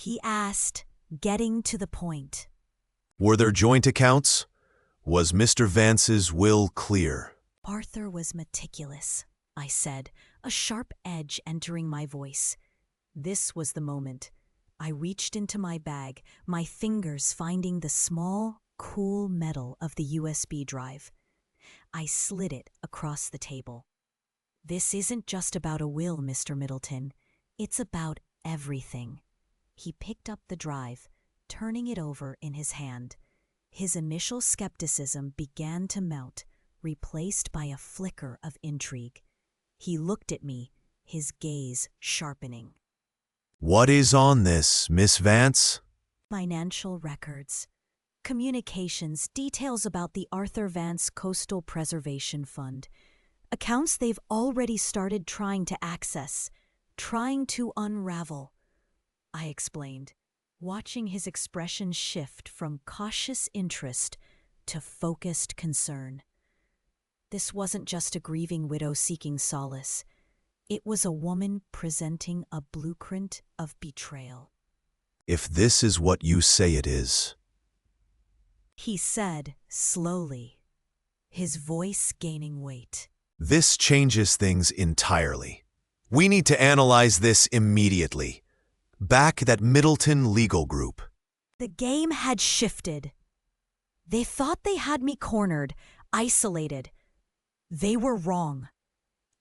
he asked, getting to the point. Were there joint accounts? Was Mr. Vance's will clear? Arthur was meticulous, I said, a sharp edge entering my voice. This was the moment. I reached into my bag, my fingers finding the small, cool metal of the USB drive. I slid it across the table. This isn't just about a will, Mr. Middleton. It's about everything. He picked up the drive, turning it over in his hand. His initial skepticism began to mount, replaced by a flicker of intrigue. He looked at me, his gaze sharpening. What is on this, Miss Vance? Financial records. Communications, details about the Arthur Vance Coastal Preservation Fund. Accounts they've already started trying to access, trying to unravel. I explained, watching his expression shift from cautious interest to focused concern. This wasn't just a grieving widow seeking solace. It was a woman presenting a blueprint of betrayal. If this is what you say it is, He said slowly, his voice gaining weight. this changes things entirely. We need to analyze this immediately. Back that Middleton legal group. The game had shifted. They thought they had me cornered, isolated. They were wrong.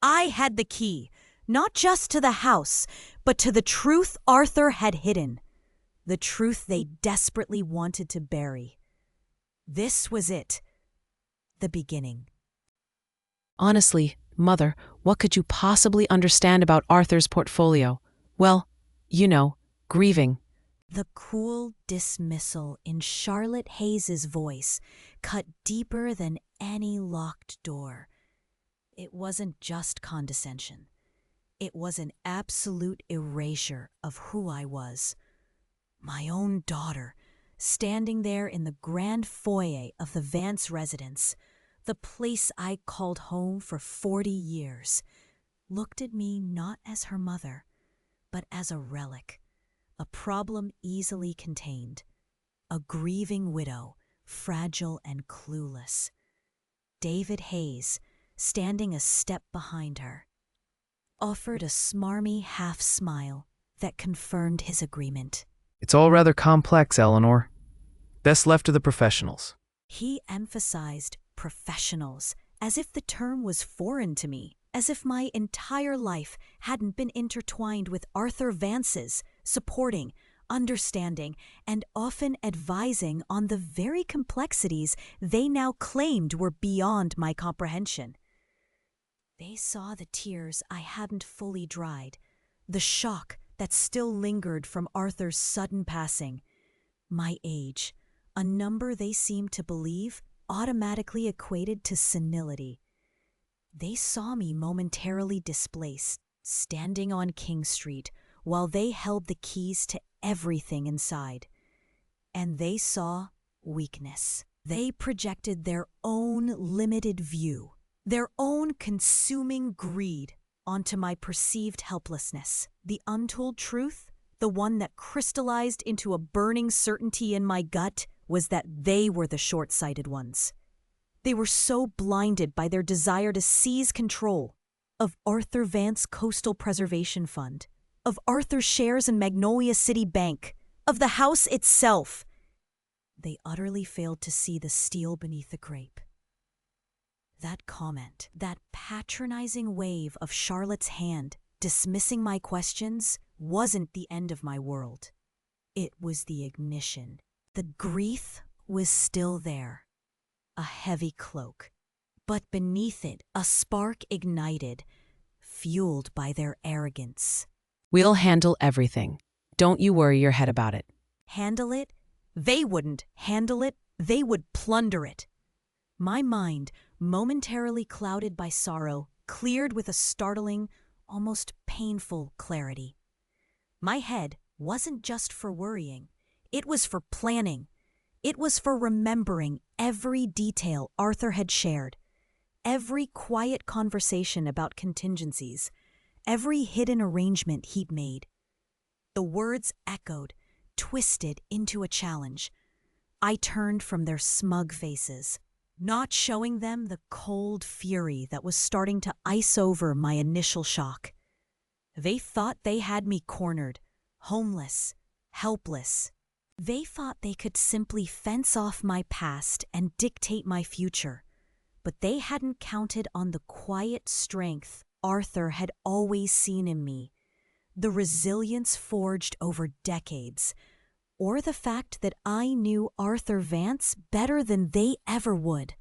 I had the key, not just to the house, but to the truth Arthur had hidden, the truth they desperately wanted to bury. This was it, the beginning. Honestly, Mother, what could you possibly understand about Arthur's portfolio? Well, you know, grieving. The cool dismissal in Charlotte Hayes's voice cut deeper than any locked door. It wasn't just condescension. It was an absolute erasure of who I was. My own daughter, standing there in the grand foyer of the Vance residence, the place I called home for 40 years, looked at me not as her mother, but as a relic, a problem easily contained, a grieving widow, fragile and clueless. David Hayes, standing a step behind her, offered a smarmy half-smile that confirmed his agreement. It's all rather complex, Eleanor. Best left to the professionals. He emphasized professionals, as if the term was foreign to me, as if my entire life hadn't been intertwined with Arthur Vance's, supporting, understanding, and often advising on the very complexities they now claimed were beyond my comprehension. They saw the tears I hadn't fully dried, the shock that still lingered from Arthur's sudden passing. My age, a number they seemed to believe automatically equated to senility. They saw me momentarily displaced, standing on King Street, while they held the keys to everything inside. And they saw weakness. They projected their own limited view, their own consuming greed onto my perceived helplessness. The untold truth, the one that crystallized into a burning certainty in my gut, was that they were the short-sighted ones. They were so blinded by their desire to seize control of Arthur Vance Coastal Preservation Fund, of Arthur's shares in Magnolia City Bank, of the house itself. They utterly failed to see the steel beneath the grape. That comment, that patronizing wave of Charlotte's hand dismissing my questions, wasn't the end of my world. It was the ignition. The grief was still there, a heavy cloak, but beneath it a spark ignited, fueled by their arrogance. We'll handle everything. Don't you worry your head about it. Handle it? They wouldn't handle it. They would plunder it. My mind, momentarily clouded by sorrow, cleared with a startling, almost painful clarity. My head wasn't just for worrying. It was for planning. It was for remembering every detail Arthur had shared, every quiet conversation about contingencies, every hidden arrangement he'd made. The words echoed, twisted into a challenge. I turned from their smug faces, not showing them the cold fury that was starting to ice over my initial shock. They thought they had me cornered, homeless, helpless. They thought they could simply fence off my past and dictate my future, but they hadn't counted on the quiet strength Arthur had always seen in me, the resilience forged over decades, or the fact that I knew Arthur Vance better than they ever would.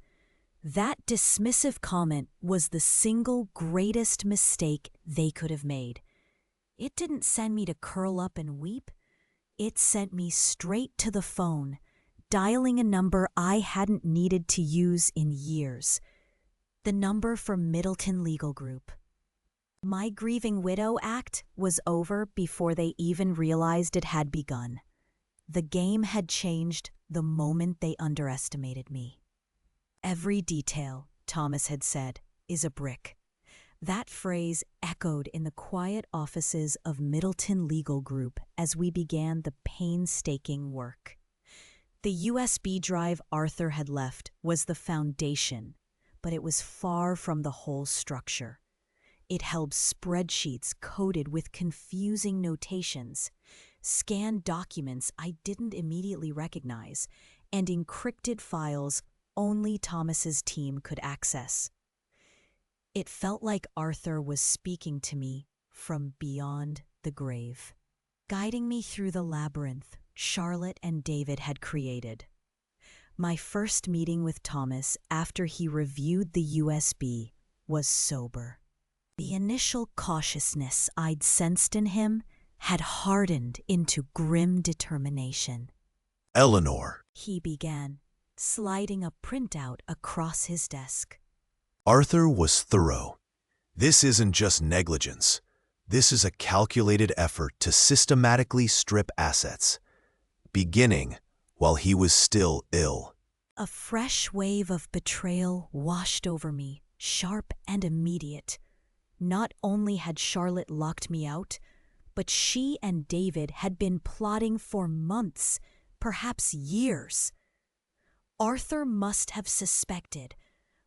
That dismissive comment was the single greatest mistake they could have made. It didn't send me to curl up and weep. It sent me straight to the phone, dialing a number I hadn't needed to use in years. The number for Middleton Legal Group. My grieving widow act was over before they even realized it had begun. The game had changed the moment they underestimated me. Every detail, Thomas had said, is a brick. That phrase echoed in the quiet offices of Middleton Legal Group as we began the painstaking work. The USB drive Arthur had left was the foundation, but it was far from the whole structure. It held spreadsheets coated with confusing notations, scanned documents I didn't immediately recognize, and encrypted files only Thomas's team could access. It felt like Arthur was speaking to me from beyond the grave, guiding me through the labyrinth Charlotte and David had created. My first meeting with Thomas after he reviewed the USB was sober. The initial cautiousness I'd sensed in him had hardened into grim determination. Eleanor. He began, sliding a printout across his desk. Arthur was thorough. This isn't just negligence. This is a calculated effort to systematically strip assets, beginning while he was still ill. A fresh wave of betrayal washed over me, sharp and immediate. Not only had Charlotte locked me out, but she and David had been plotting for months, perhaps years. Arthur must have suspected,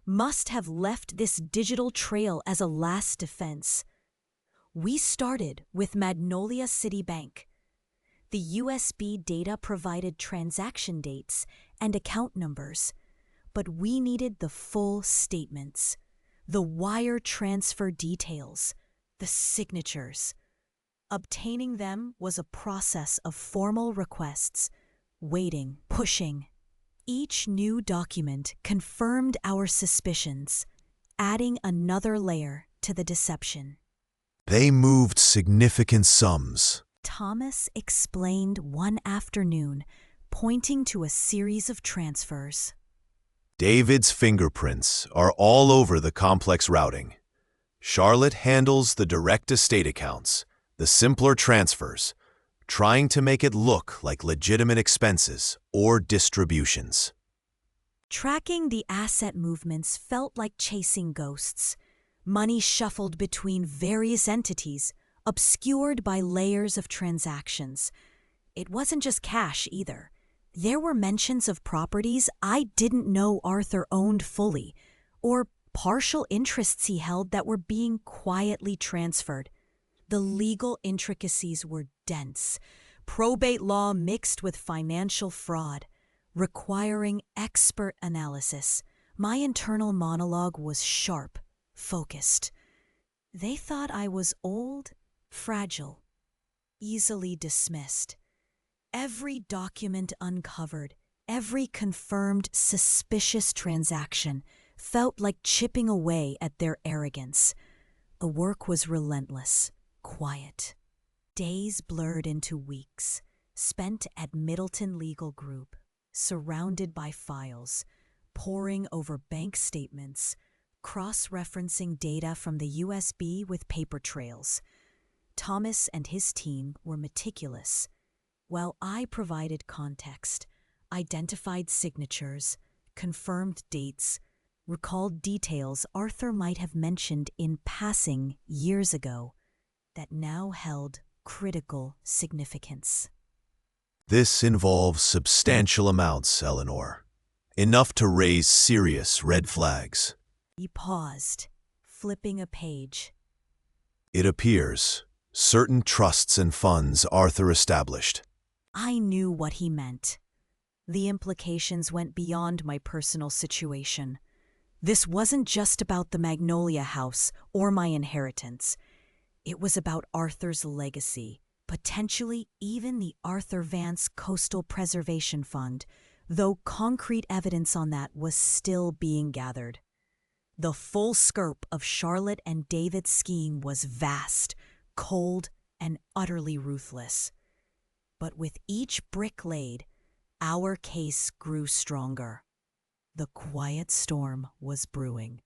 must have left this digital trail as a last defense. We started with Magnolia City Bank. The USB data provided transaction dates and account numbers, but we needed the full statements, the wire transfer details, the signatures. Obtaining them was a process of formal requests, waiting, pushing. Each new document confirmed our suspicions, adding another layer to the deception. They moved significant sums. Thomas explained one afternoon, pointing to a series of transfers. David's fingerprints are all over the complex routing. Charlotte handles the direct estate accounts, the simpler transfers, trying to make it look like legitimate expenses or distributions. Tracking the asset movements felt like chasing ghosts. Money shuffled between various entities, obscured by layers of transactions. It wasn't just cash either. There were mentions of properties I didn't know Arthur owned fully, or partial interests he held that were being quietly transferred. The legal intricacies were dense, probate law mixed with financial fraud, requiring expert analysis. My internal monologue was sharp, focused. They thought I was old, fragile, easily dismissed. Every document uncovered, every confirmed suspicious transaction felt like chipping away at their arrogance. The work was relentless, quiet. Days blurred into weeks, spent at Middleton Legal Group, surrounded by files, poring over bank statements, cross-referencing data from the USB with paper trails. Thomas and his team were meticulous, while I provided context, identified signatures, confirmed dates, recalled details Arthur might have mentioned in passing years ago that now held critical significance. This involves substantial amounts, Eleanor. Enough to raise serious red flags. He paused, flipping a page. It appears certain trusts and funds Arthur established. I knew what he meant. The implications went beyond my personal situation. This wasn't just about the Magnolia House or my inheritance. It was about Arthur's legacy, potentially even the Arthur Vance Coastal Preservation Fund, though concrete evidence on that was still being gathered. The full scope of Charlotte and David's scheme was vast, cold, and utterly ruthless. But with each brick laid, our case grew stronger. The quiet storm was brewing.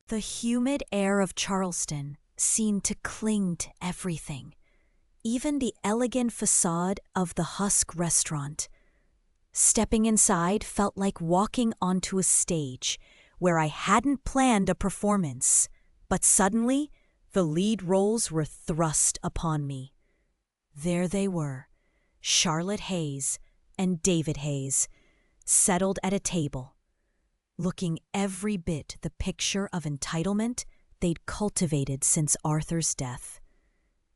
The humid air of Charleston seemed to cling to everything, even the elegant facade of the Husk restaurant. Stepping inside felt like walking onto a stage where I hadn't planned a performance, but suddenly the lead roles were thrust upon me. There they were, Charlotte Hayes and David Hayes, settled at a table, looking every bit the picture of entitlement they'd cultivated since Arthur's death.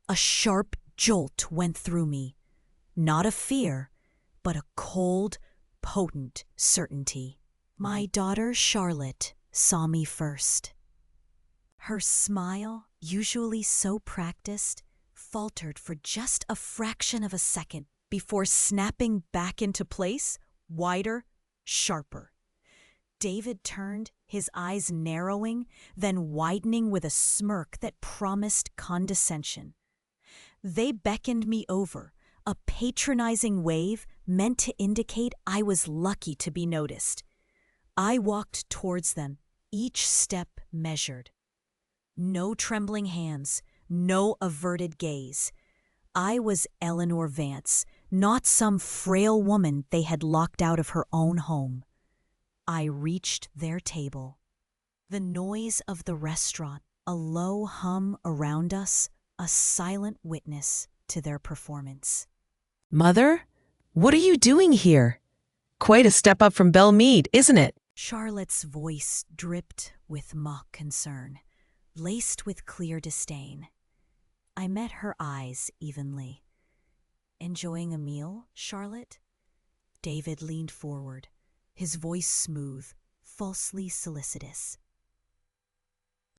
A sharp jolt went through me, not of fear, but a cold, potent certainty. My daughter Charlotte saw me first. Her smile, usually so practiced, faltered for just a fraction of a second before snapping back into place, wider, sharper. David turned, his eyes narrowing, then widening with a smirk that promised condescension. They beckoned me over, a patronizing wave meant to indicate I was lucky to be noticed. I walked towards them, each step measured. No trembling hands, no averted gaze. I was Eleanor Vance, not some frail woman they had locked out of her own home. I reached their table. The noise of the restaurant, a low hum around us, a silent witness to their performance. Mother, what are you doing here? Quite a step up from Belle Meade, isn't it? Charlotte's voice dripped with mock concern, laced with clear disdain. I met her eyes evenly. Enjoying a meal, Charlotte? David leaned forward, his voice smooth, falsely solicitous.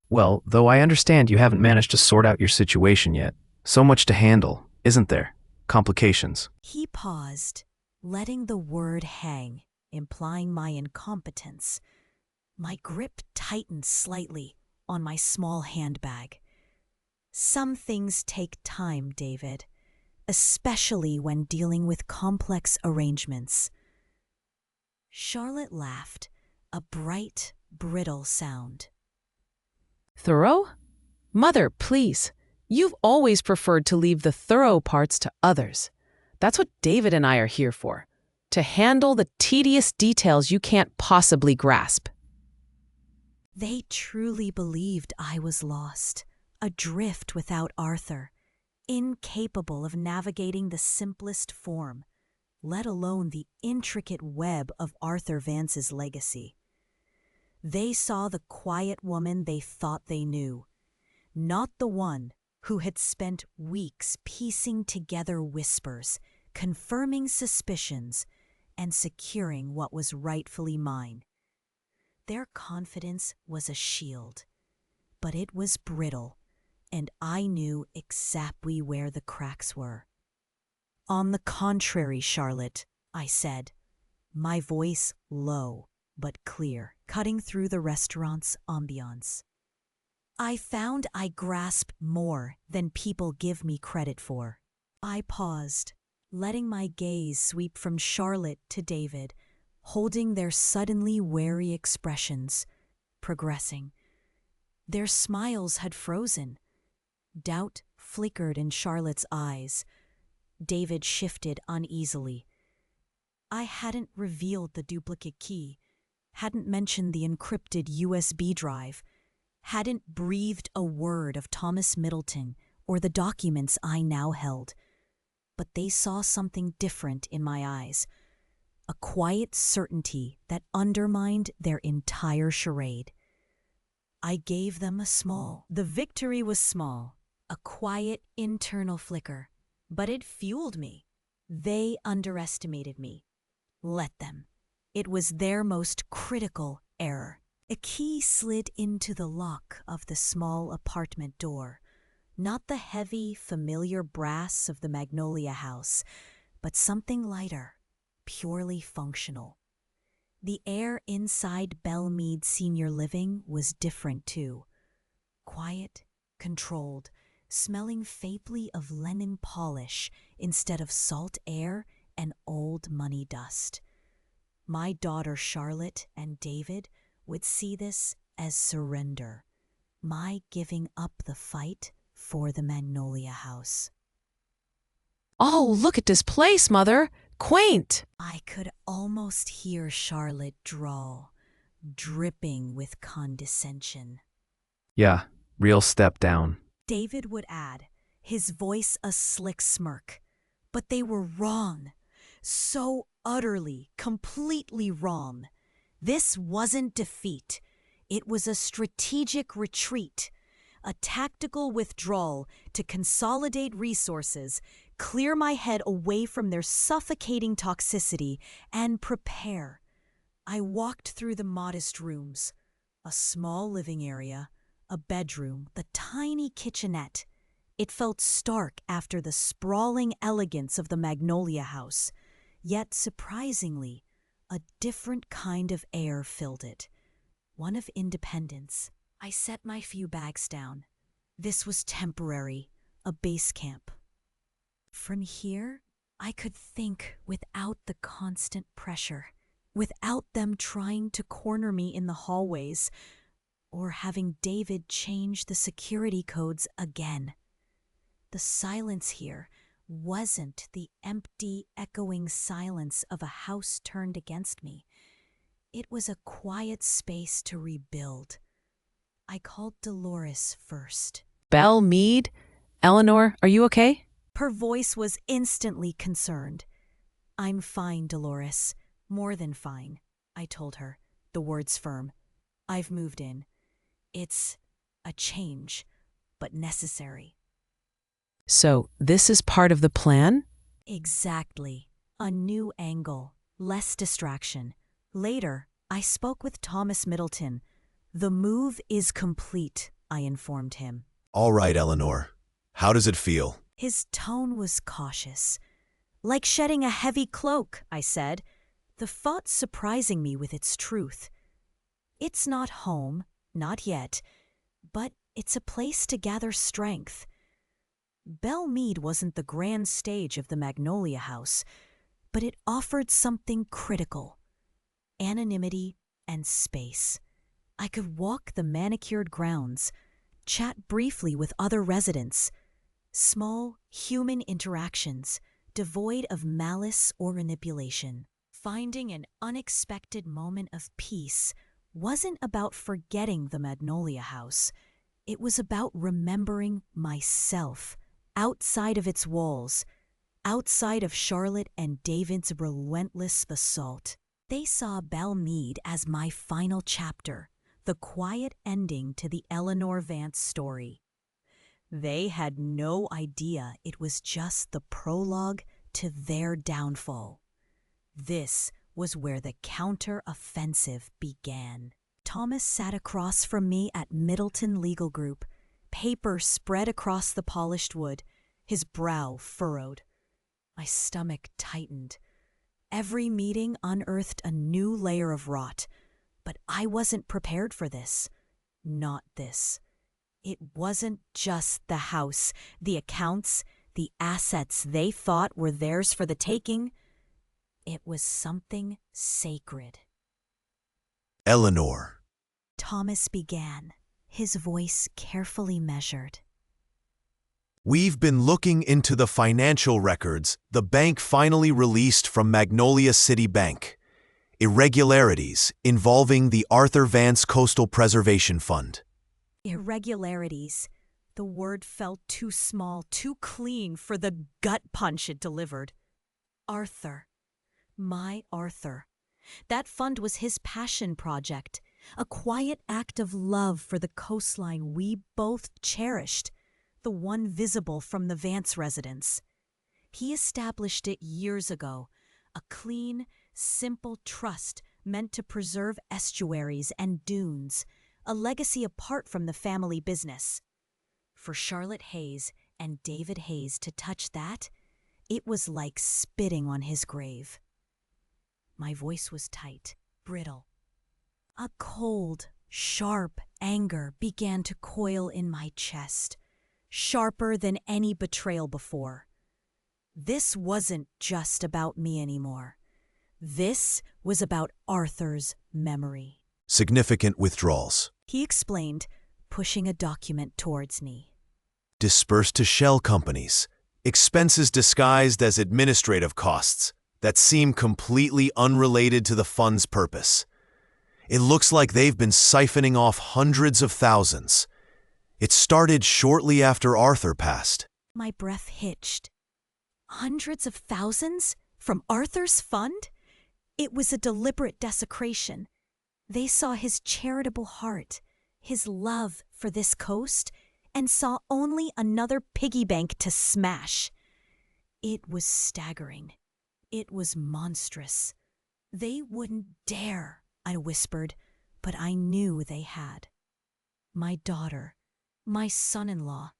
Well, though I understand you haven't managed to sort out your situation yet. So much to handle, isn't there? Complications. He paused, letting the word hang, implying my incompetence. My grip tightened slightly on my small handbag. Some things take time, David, especially when dealing with complex arrangements. Charlotte laughed, a bright, brittle sound. Thorough? Mother, please. You've always preferred to leave the thorough parts to others. That's what David and I are here for, to handle the tedious details you can't possibly grasp. They truly believed I was lost, adrift without Arthur, incapable of navigating the simplest form, let alone the intricate web of Arthur Vance's legacy. They saw the quiet woman they thought they knew, not the one who had spent weeks piecing together whispers, confirming suspicions, and securing what was rightfully mine. Their confidence was a shield, but it was brittle, and I knew exactly where the cracks were. On the contrary, Charlotte, I said, my voice low but clear, cutting through the restaurant's ambiance. I found I grasp more than people give me credit for. I paused, letting my gaze sweep from Charlotte to David, holding their suddenly wary expressions, progressing. Their smiles had frozen. Doubt flickered in Charlotte's eyes. David shifted uneasily. I hadn't revealed the duplicate key, hadn't mentioned the encrypted USB drive, hadn't breathed a word of Thomas Middleton or the documents I now held. but they saw something different in my eyes. A quiet certainty that undermined their entire charade. I gave them the victory was small, a quiet internal flicker, but it fueled me. They underestimated me. Let them. It was their most critical error. A key slid into the lock of the small apartment door. Not the heavy, familiar brass of the Magnolia House, but something lighter, purely functional. The air inside Belmead Senior Living was different too. Quiet, controlled, smelling faintly of linen polish instead of salt air and old money dust. My daughter Charlotte and David would see this as surrender, my giving up the fight for the Magnolia House. Oh, look at this place, Mother. Quaint. I could almost hear Charlotte drawl, dripping with condescension. Yeah, real step down. David would add, his voice a slick smirk. But they were wrong. So utterly, completely wrong. This wasn't defeat. It was a strategic retreat. A tactical withdrawal to consolidate resources, clear my head away from their suffocating toxicity, and prepare. I walked through the modest rooms, a small living area, a bedroom, the tiny kitchenette. It felt stark after the sprawling elegance of the Magnolia House, yet surprisingly, a different kind of air filled it, one of independence. I set my few bags down. This was temporary, a base camp. From here, I could think without the constant pressure, without them trying to corner me in the hallways, or having David change the security codes again. The silence here wasn't the empty, echoing silence of a house turned against me. It was a quiet space to rebuild. I called Dolores first. Belmead? Eleanor, are you okay? Her voice was instantly concerned. I'm fine, Dolores. More than fine, I told her, the words firm. I've moved in. It's a change, but necessary. So, this is part of the plan? Exactly. A new angle, less distraction. Later, I spoke with Thomas Middleton. The move is complete, I informed him. All right, Eleanor. How does it feel? His tone was cautious. Like shedding a heavy cloak, I said, the thought surprising me with its truth. It's not home, not yet, but it's a place to gather strength. Belmead wasn't the grand stage of the Magnolia House, but it offered something critical: anonymity and space. I could walk the manicured grounds, chat briefly with other residents. Small, human interactions, devoid of malice or manipulation. Finding an unexpected moment of peace wasn't about forgetting the Magnolia House. It was about remembering myself outside of its walls, outside of Charlotte and David's relentless assault. They saw Belmead as my final chapter, the quiet ending to the Eleanor Vance story. They had no idea it was just the prologue to their downfall. This was where the counter-offensive began. Thomas sat across from me at Middleton Legal Group, paper spread across the polished wood, his brow furrowed. My stomach tightened. Every meeting unearthed a new layer of rot, but I wasn't prepared for this. Not this. It wasn't just the house, the accounts, the assets they thought were theirs for the taking. It was something sacred. Eleanor. Thomas began, his voice carefully measured. We've been looking into the financial records the bank finally released from Magnolia City Bank. Irregularities involving the Arthur Vance Coastal Preservation Fund. Irregularities. The word felt too small, too clean for the gut punch it delivered. Arthur. My Arthur. That fund was his passion project, a quiet act of love for the coastline we both cherished, the one visible from the Vance residence. He established it years ago, a clean, simple trust meant to preserve estuaries and dunes, a legacy apart from the family business. For Charlotte Hayes and David Hayes to touch that, it was like spitting on his grave. My voice was tight, brittle. A cold, sharp anger began to coil in my chest, sharper than any betrayal before. This wasn't just about me anymore. This was about Arthur's memory. Significant withdrawals. He explained, pushing a document towards me. Dispersed to shell companies. Expenses disguised as administrative costs that seem completely unrelated to the fund's purpose. It looks like they've been siphoning off hundreds of thousands. It started shortly after Arthur passed. My breath hitched. Hundreds of thousands? From Arthur's fund? It was a deliberate desecration. They saw his charitable heart, his love for this coast, and saw only another piggy bank to smash. It was staggering. It was monstrous. They wouldn't dare, I whispered, but I knew they had. My daughter, my son-in-law,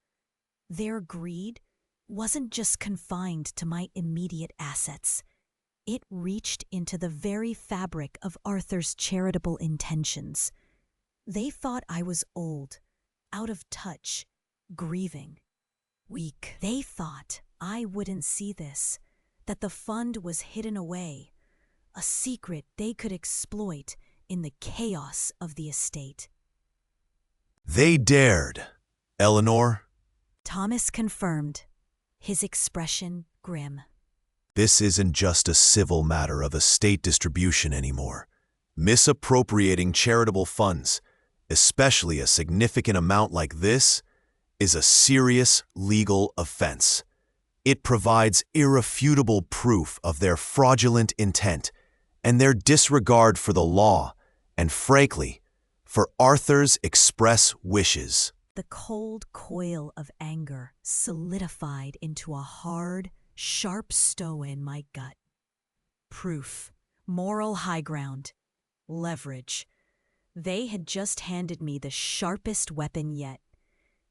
their greed wasn't just confined to my immediate assets. It reached into the very fabric of Arthur's charitable intentions. They thought I was old, out of touch, grieving, weak. They thought I wouldn't see this, that the fund was hidden away, a secret they could exploit in the chaos of the estate. They dared. Eleanor? Thomas confirmed, his expression grim. This isn't just a civil matter of estate distribution anymore. Misappropriating charitable funds, especially a significant amount like this, is a serious legal offense. It provides irrefutable proof of their fraudulent intent and their disregard for the law and, frankly, for Arthur's express wishes. The cold coil of anger solidified into a hard, sharp stow in my gut. Proof, moral high ground, leverage. They had just handed me the sharpest weapon yet.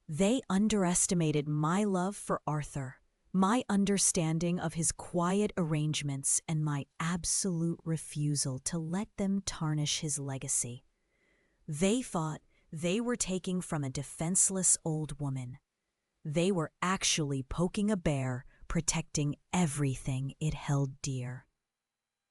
They underestimated my love for Arthur, my understanding of his quiet arrangements, and my absolute refusal to let them tarnish his legacy. They thought they were taking from a defenseless old woman. They were actually poking a bear, protecting everything it held dear.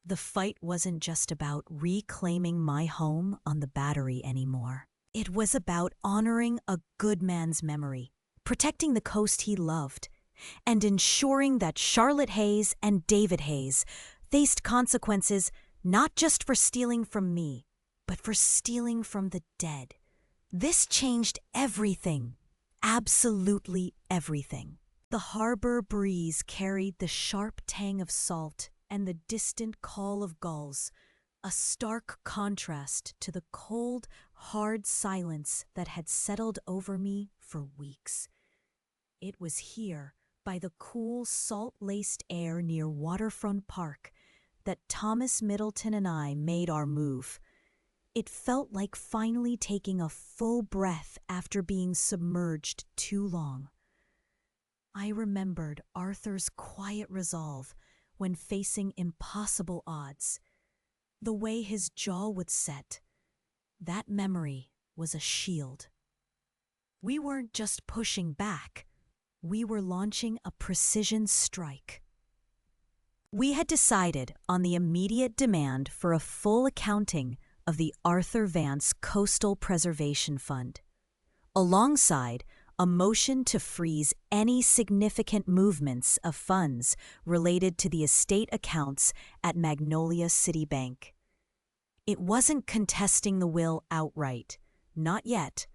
The fight wasn't just about reclaiming my home on the Battery anymore. It was about honoring a good man's memory, protecting the coast he loved, and ensuring that Charlotte Hayes and David Hayes faced consequences not just for stealing from me, but for stealing from the dead. This changed everything, absolutely everything. The harbor breeze carried the sharp tang of salt and the distant call of gulls, a stark contrast to the cold, hard silence that had settled over me for weeks. It was here, by the cool, salt-laced air near Waterfront Park, that Thomas Middleton and I made our move. It felt like finally taking a full breath after being submerged too long. I remembered Arthur's quiet resolve when facing impossible odds. The way his jaw would set. That memory was a shield. We weren't just pushing back. We were launching a precision strike. We had decided on the immediate demand for a full accounting of the Arthur Vance Coastal Preservation Fund, alongside a motion to freeze any significant movements of funds related to the estate accounts at Magnolia City Bank. It wasn't contesting the will outright, not yet,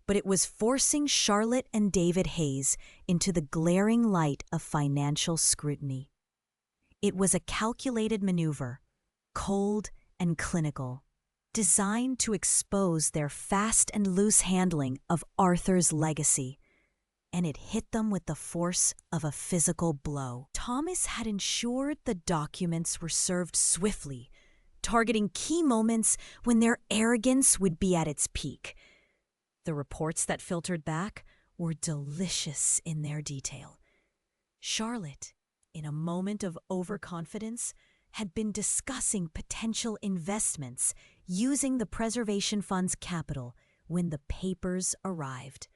but it was forcing Charlotte and David Hayes into the glaring light of financial scrutiny. It was a calculated maneuver, cold and clinical, designed to expose their fast and loose handling of Arthur's legacy, and it hit them with the force of a physical blow. Thomas had ensured the documents were served swiftly, targeting key moments when their arrogance would be at its peak. The reports that filtered back were delicious in their detail. Charlotte, in a moment of overconfidence, had been discussing potential investments using the preservation fund's capital when the papers arrived.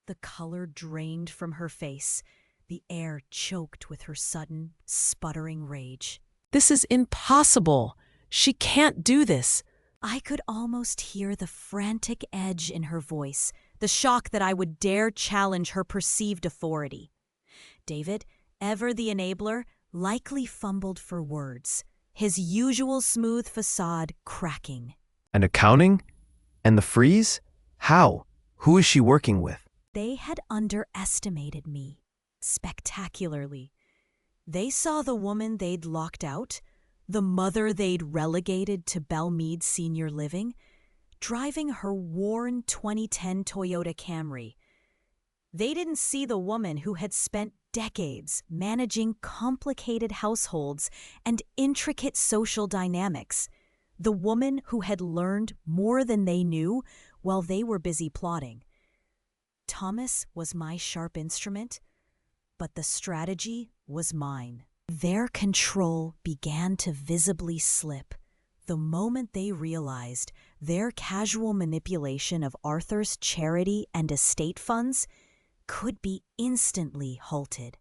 The color drained from her face, the air choked with her sudden, sputtering rage. This is impossible. She can't do this. I could almost hear the frantic edge in her voice, the shock that I would dare challenge her perceived authority. David, ever the enabler, likely fumbled for words, his usual smooth facade cracking. And accounting? And the freeze? How? Who is she working with? They had underestimated me, spectacularly. They saw the woman they'd locked out, the mother they'd relegated to Belmead Senior Living, driving her worn 2010 Toyota Camry. They didn't see the woman who had spent decades managing complicated households and intricate social dynamics, the woman who had learned more than they knew while they were busy plotting. Thomas was my sharp instrument, but the strategy was mine. Their control began to visibly slip the moment they realized their casual manipulation of Arthur's charity and estate funds could be instantly halted,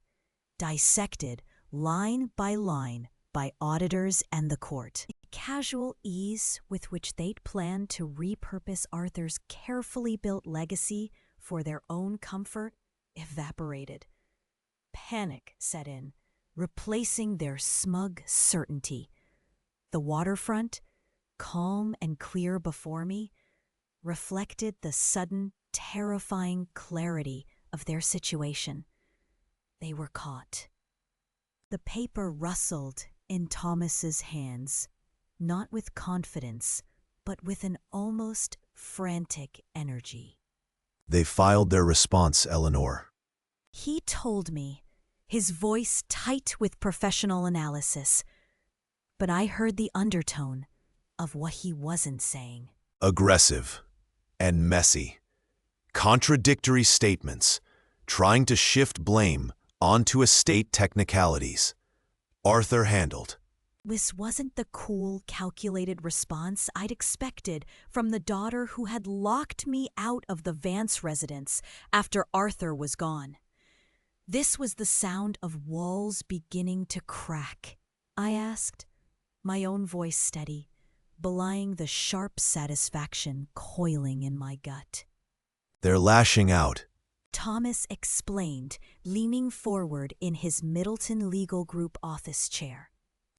dissected line by auditors and the court. The casual ease with which they'd planned to repurpose Arthur's carefully built legacy for their own comfort evaporated. Panic set in, replacing their smug certainty. The waterfront, calm and clear before me, reflected the sudden, terrifying clarity of their situation. They were caught. The paper rustled in Thomas's hands, not with confidence, but with an almost frantic energy. They filed their response, Eleanor. He told me, his voice tight with professional analysis, but I heard the undertone of what he wasn't saying. Aggressive and messy. Contradictory statements, trying to shift blame onto estate technicalities. Arthur handled. This wasn't the cool, calculated response I'd expected from the daughter who had locked me out of the Vance residence after Arthur was gone. This was the sound of walls beginning to crack. I asked, my own voice steady, belying the sharp satisfaction coiling in my gut. They're lashing out, Thomas explained, leaning forward in his Middleton Legal Group office chair.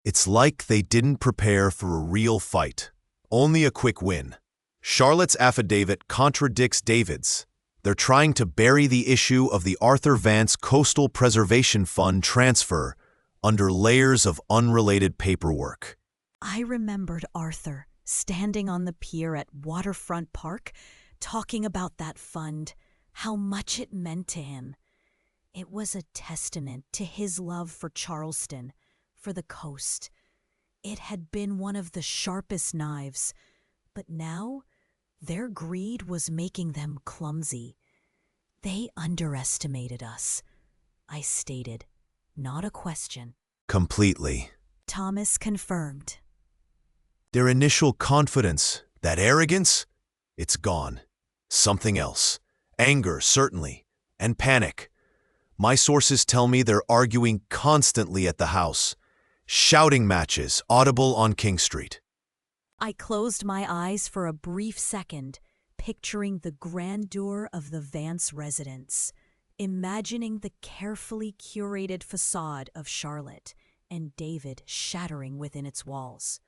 It's like they didn't prepare for a real fight, only a quick win. Charlotte's affidavit contradicts David's. They're trying to bury the issue of the Arthur Vance Coastal Preservation Fund transfer under layers of unrelated paperwork. I remembered Arthur standing on the pier at Waterfront Park, talking about that fund, how much it meant to him. It was a testament to his love for Charleston, for the coast. It had been one of the sharpest knives, but now their greed was making them clumsy. They underestimated us, I stated, not a question. Completely. Thomas confirmed. Their initial confidence, that arrogance, it's gone. Something else. Anger, certainly, and panic. My sources tell me they're arguing constantly at the house. Shouting matches audible on King Street. I closed my eyes for a brief second, picturing the grandeur of the Vance residence, imagining the carefully curated facade of Charlotte and David shattering within its walls.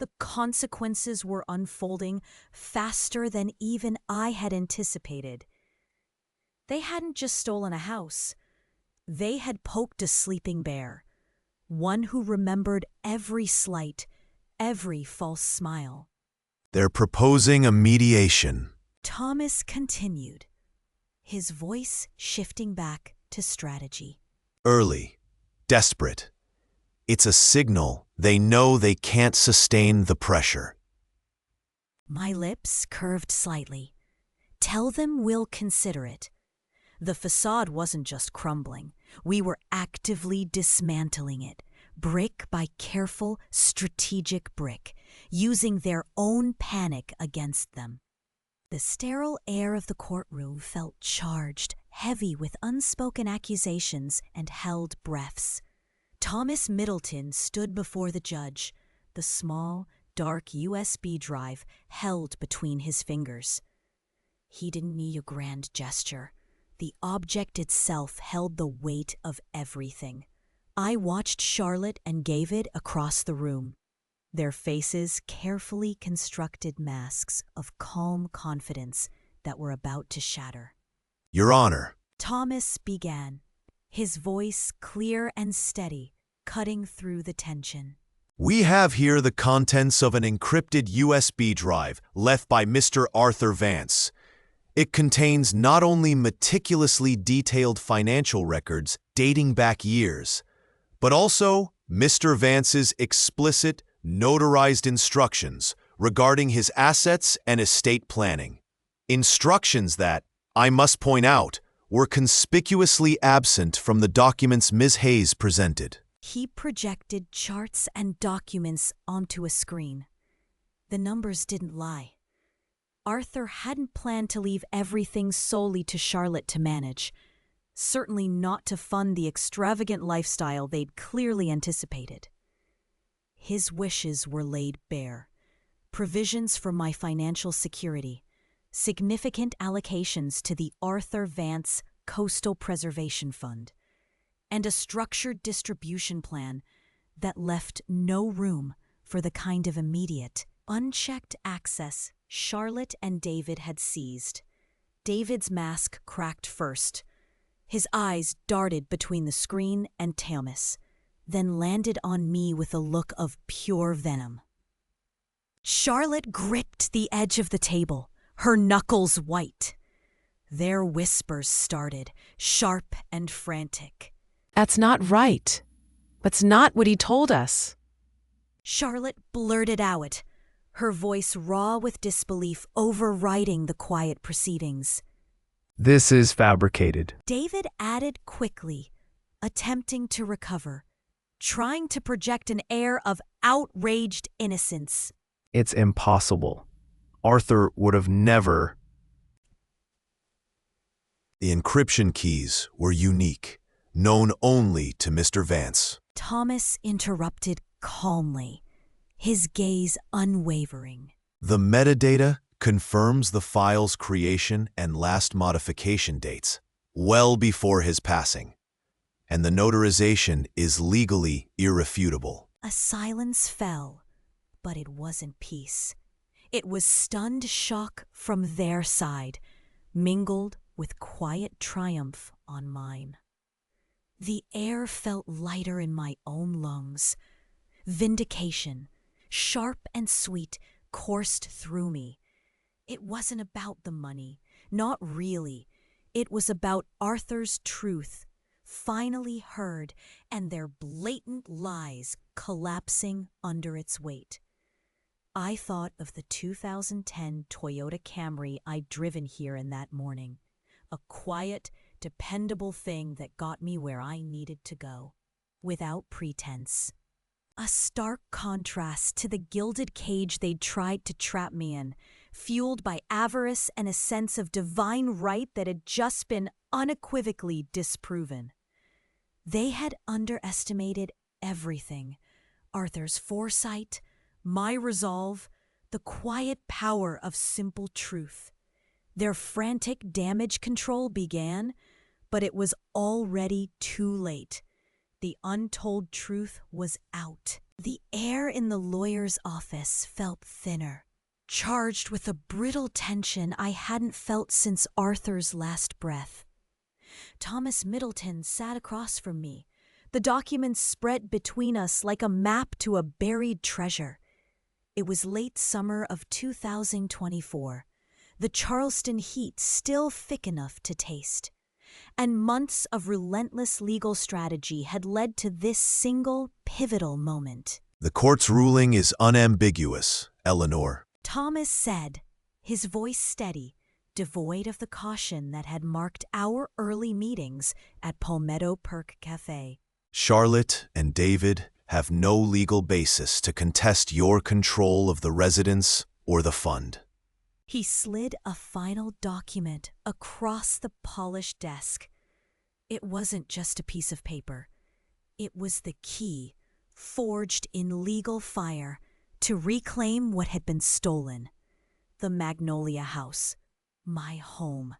The consequences were unfolding faster than even I had anticipated. They hadn't just stolen a house. They had poked a sleeping bear, one who remembered every slight, every false smile. They're proposing a mediation. Thomas continued, his voice shifting back to strategy. Early, desperate. It's a signal they know they can't sustain the pressure. My lips curved slightly. Tell them we'll consider it. The facade wasn't just crumbling. We were actively dismantling it, brick by careful, strategic brick, using their own panic against them. The sterile air of the courtroom felt charged, heavy with unspoken accusations and held breaths. Thomas Middleton stood before the judge, the small, dark USB drive held between his fingers. He didn't need a grand gesture. The object itself held the weight of everything. I watched Charlotte and David across the room, their faces carefully constructed masks of calm confidence that were about to shatter. Your Honor. Thomas began, his voice clear and steady, cutting through the tension. We have here the contents of an encrypted USB drive left by Mr. Arthur Vance. It contains not only meticulously detailed financial records dating back years, but also Mr. Vance's explicit, notarized instructions regarding his assets and estate planning. Instructions that, I must point out, were conspicuously absent from the documents Ms. Hayes presented. He projected charts and documents onto a screen. The numbers didn't lie. Arthur hadn't planned to leave everything solely to Charlotte to manage, certainly not to fund the extravagant lifestyle they'd clearly anticipated. His wishes were laid bare. Provisions for my financial security, significant allocations to the Arthur Vance Coastal Preservation Fund, and a structured distribution plan that left no room for the kind of immediate, unchecked access Charlotte and David had seized. David's mask cracked first. His eyes darted between the screen and Thomas, then landed on me with a look of pure venom. Charlotte gripped the edge of the table, her knuckles white. Their whispers started, sharp and frantic. That's not right. That's not what he told us. Charlotte blurted out, her voice raw with disbelief overriding the quiet proceedings. This is fabricated. David added quickly, attempting to recover, trying to project an air of outraged innocence. It's impossible. Arthur would have never. The encryption keys were unique, known only to Mr. Vance. Thomas interrupted calmly, his gaze unwavering. The metadata confirms the file's creation and last modification dates, well before his passing, and the notarization is legally irrefutable. A silence fell, but it wasn't peace. It was stunned shock from their side, mingled with quiet triumph on mine. The air felt lighter in my own lungs. Vindication, sharp and sweet, coursed through me. It wasn't about the money, not really. It was about Arthur's truth, finally heard, and their blatant lies collapsing under its weight. I thought of the 2010 Toyota Camry I'd driven here in that morning, a quiet, dependable thing that got me where I needed to go, without pretense. A stark contrast to the gilded cage they'd tried to trap me in, fueled by avarice and a sense of divine right that had just been unequivocally disproven. They had underestimated everything: Arthur's foresight, my resolve, the quiet power of simple truth. Their frantic damage control began, but it was already too late. The untold truth was out. The air in the lawyer's office felt thinner, charged with a brittle tension I hadn't felt since Arthur's last breath. Thomas Middleton sat across from me, the documents spread between us like a map to a buried treasure. It was late summer of 2024, the Charleston heat still thick enough to taste. And months of relentless legal strategy had led to this single, pivotal moment. The court's ruling is unambiguous, Eleanor. Thomas said, his voice steady, devoid of the caution that had marked our early meetings at Palmetto Perk Cafe. Charlotte and David have no legal basis to contest your control of the residence or the fund. He slid a final document across the polished desk. It wasn't just a piece of paper. It was the key, forged in legal fire, to reclaim what had been stolen. The Magnolia House, my home.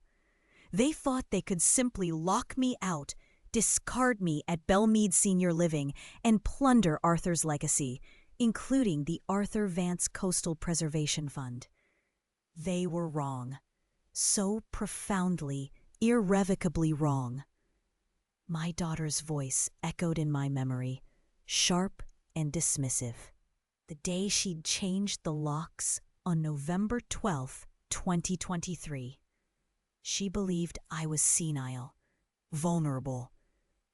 They thought they could simply lock me out, discard me at Belmead Senior Living, and plunder Arthur's legacy, including the Arthur Vance Coastal Preservation Fund. They were wrong. So profoundly, irrevocably wrong. My daughter's voice echoed in my memory, sharp and dismissive. The day she'd changed the locks on November 12th, 2023. She believed I was senile, vulnerable,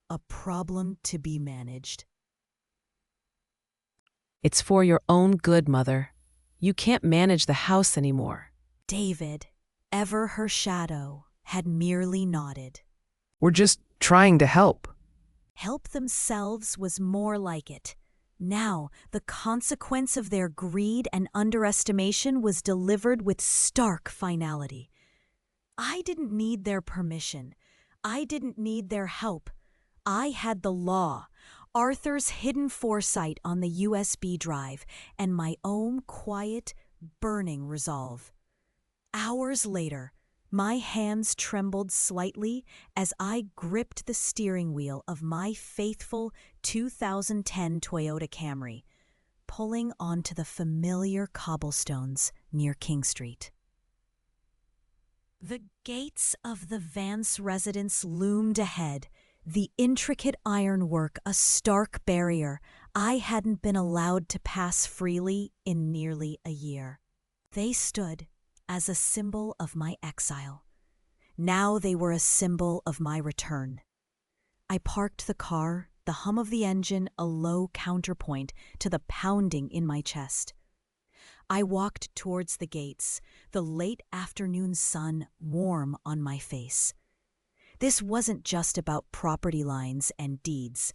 a problem to be managed. It's for your own good, Mother. You can't manage the house anymore. David, ever her shadow, had merely nodded. We're just trying to help. Help themselves was more like it. Now, the consequence of their greed and underestimation was delivered with stark finality. I didn't need their permission. I didn't need their help. I had the law, Arthur's hidden foresight on the USB drive, and my own quiet, burning resolve. Hours later, my hands trembled slightly as I gripped the steering wheel of my faithful 2010 Toyota Camry, pulling onto the familiar cobblestones near King Street. The gates of the Vance residence loomed ahead, the intricate ironwork a stark barrier I hadn't been allowed to pass freely in nearly a year. They stood as a symbol of my exile. Now they were a symbol of my return. I parked the car, the hum of the engine a low counterpoint to the pounding in my chest. I walked towards the gates, the late afternoon sun warm on my face. This wasn't just about property lines and deeds.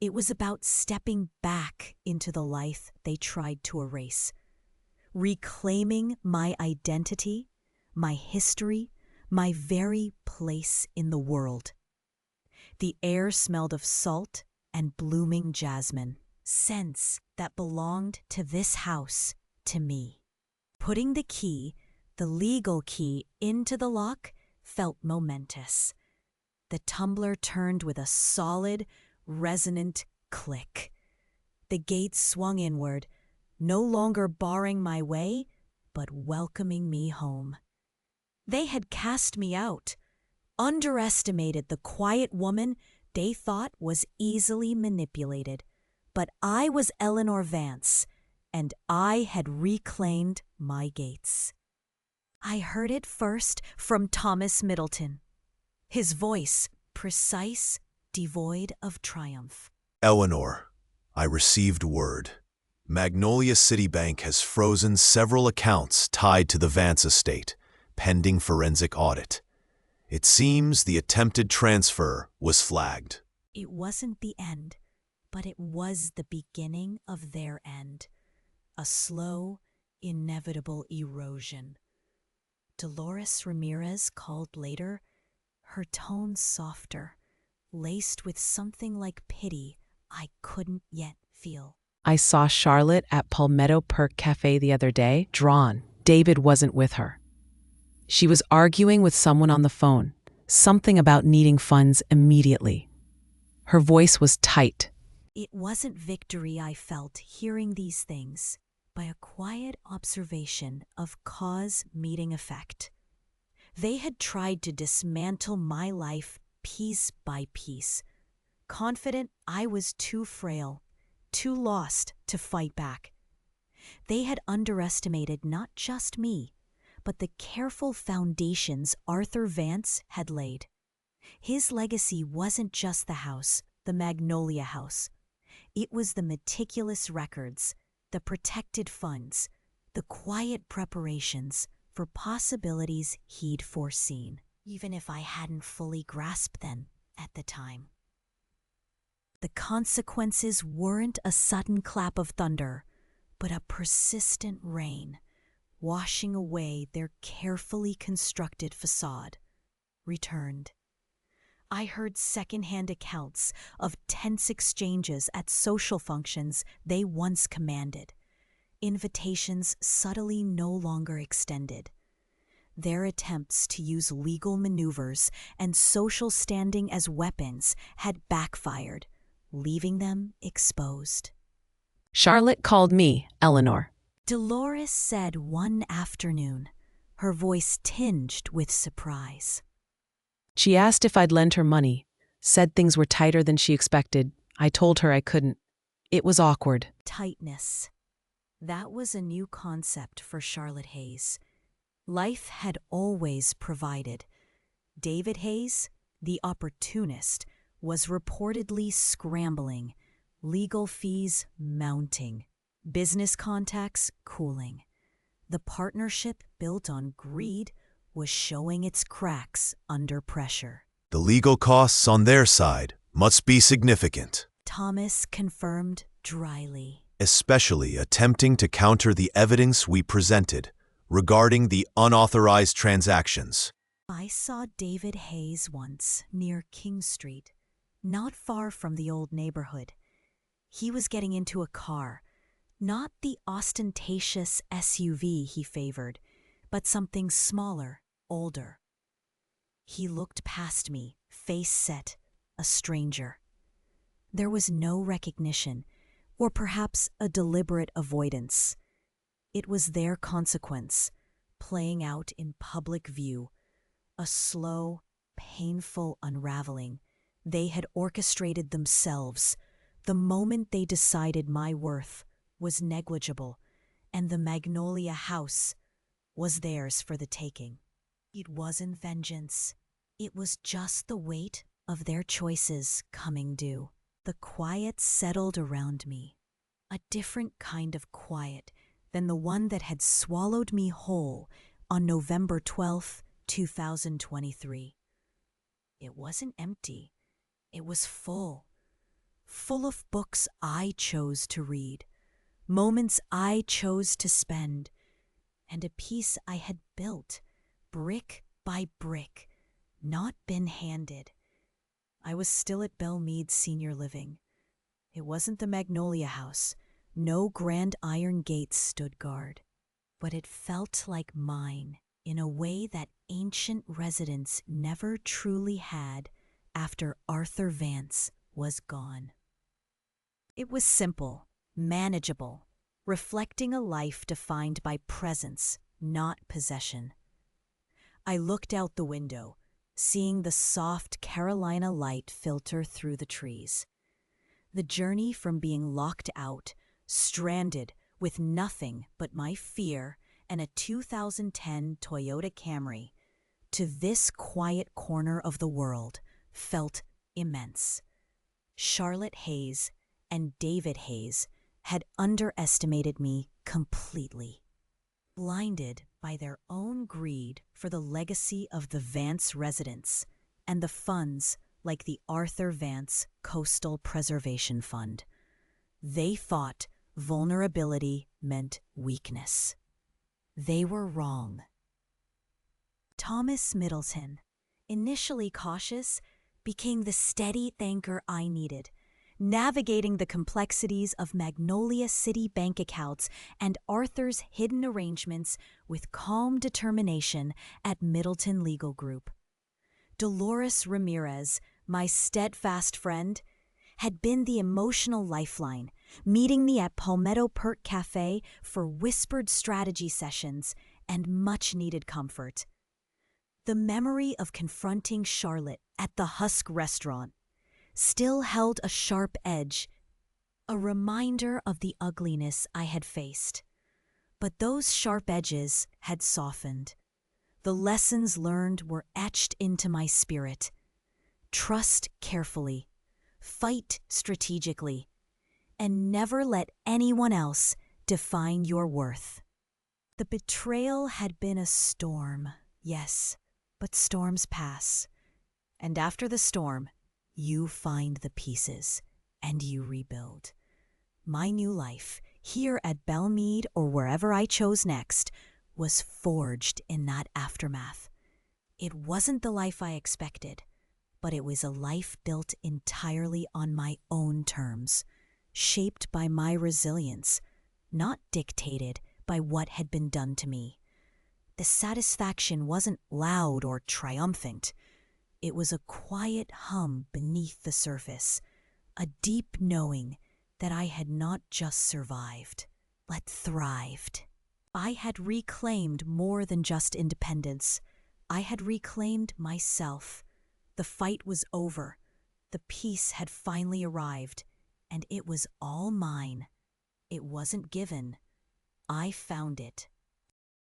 It was about stepping back into the life they tried to erase. Reclaiming my identity, my history, my very place in the world. The air smelled of salt and blooming jasmine, scents that belonged to this house, to me. Putting the key, the legal key, into the lock felt momentous. The tumbler turned with a solid, resonant click. The gates swung inward, no longer barring my way, but welcoming me home. They had cast me out, underestimated the quiet woman they thought was easily manipulated. But I was Eleanor Vance, and I had reclaimed my gates. I heard it first from Thomas Middleton, his voice precise, devoid of triumph. Eleanor, I received word. Magnolia City Bank has frozen several accounts tied to the Vance estate, pending forensic audit. It seems the attempted transfer was flagged. It wasn't the end, but it was the beginning of their end. A slow, inevitable erosion. Dolores Ramirez called later, her tone softer, laced with something like pity I couldn't yet feel. I saw Charlotte at Palmetto Perk Cafe the other day, drawn. David wasn't with her. She was arguing with someone on the phone, something about needing funds immediately. Her voice was tight. It wasn't victory I felt hearing these things, but a quiet observation of cause meeting effect. They had tried to dismantle my life piece by piece, confident I was too frail, too lost to fight back. They had underestimated not just me, but the careful foundations Arthur Vance had laid. His legacy wasn't just the house, the Magnolia House. It was the meticulous records, the protected funds, the quiet preparations for possibilities he'd foreseen, even if I hadn't fully grasped them at the time. The consequences weren't a sudden clap of thunder, but a persistent rain, washing away their carefully constructed facade, returned. I heard secondhand accounts of tense exchanges at social functions they once commanded, invitations subtly no longer extended. Their attempts to use legal maneuvers and social standing as weapons had backfired, leaving them exposed. Charlotte called me Eleanor. Dolores said one afternoon, her voice tinged with surprise. She asked if I'd lend her money, said things were tighter than she expected. I told her I couldn't. It was awkward. Tightness. That was a new concept for Charlotte Hayes. Life had always provided. David Hayes, the opportunist, was reportedly scrambling, legal fees mounting, business contacts cooling. The partnership built on greed was showing its cracks under pressure. The legal costs on their side must be significant, Thomas confirmed dryly. especially attempting to counter the evidence we presented regarding the unauthorized transactions. I saw David Hayes once near King Street, not far from the old neighborhood. He was getting into a car, not the ostentatious SUV he favored, but something smaller, older. He looked past me, face set, a stranger. There was no recognition, or perhaps a deliberate avoidance. It was their consequence, playing out in public view, a slow, painful unraveling they had orchestrated themselves the moment they decided my worth was negligible and the Magnolia House was theirs for the taking. It wasn't vengeance. It was just the weight of their choices coming due. The quiet settled around me, a different kind of quiet than the one that had swallowed me whole on November 12th, 2023. It wasn't empty. It was full of books I chose to read, moments I chose to spend, and a piece I had built, brick by brick, not been handed. I was still at Belmead Senior Living. It wasn't the Magnolia House. No grand iron gates stood guard. But it felt like mine in a way that ancient residents never truly had after Arthur Vance was gone. It was simple, manageable, reflecting a life defined by presence, not possession. I looked out the window, seeing the soft Carolina light filter through the trees. The journey from being locked out, stranded with nothing but my fear and a 2010 Toyota Camry, to this quiet corner of the world felt immense. Charlotte Hayes and David Hayes had underestimated me completely, blinded by their own greed for the legacy of the Vance residents and the funds like the Arthur Vance Coastal Preservation Fund. They thought vulnerability meant weakness. They were wrong. Thomas Middleton, initially cautious, became the steady thinker I needed, navigating the complexities of Magnolia City bank accounts and Arthur's hidden arrangements with calm determination at Middleton Legal Group. Dolores Ramirez, my steadfast friend, had been the emotional lifeline, meeting me at Palmetto Pert Cafe for whispered strategy sessions and much-needed comfort. The memory of confronting Charlotte at the Husk restaurant still held a sharp edge, a reminder of the ugliness I had faced. But those sharp edges had softened. The lessons learned were etched into my spirit. Trust carefully, fight strategically, and never let anyone else define your worth. The betrayal had been a storm, yes, but storms pass. And after the storm, you find the pieces and you rebuild. My new life, here at Belmead or wherever I chose next, was forged in that aftermath. It wasn't the life I expected, but it was a life built entirely on my own terms, shaped by my resilience, not dictated by what had been done to me. The satisfaction wasn't loud or triumphant. It was a quiet hum beneath the surface, a deep knowing that I had not just survived, but thrived. I had reclaimed more than just independence. I had reclaimed myself. The fight was over. The peace had finally arrived, and it was all mine. It wasn't given. I found it.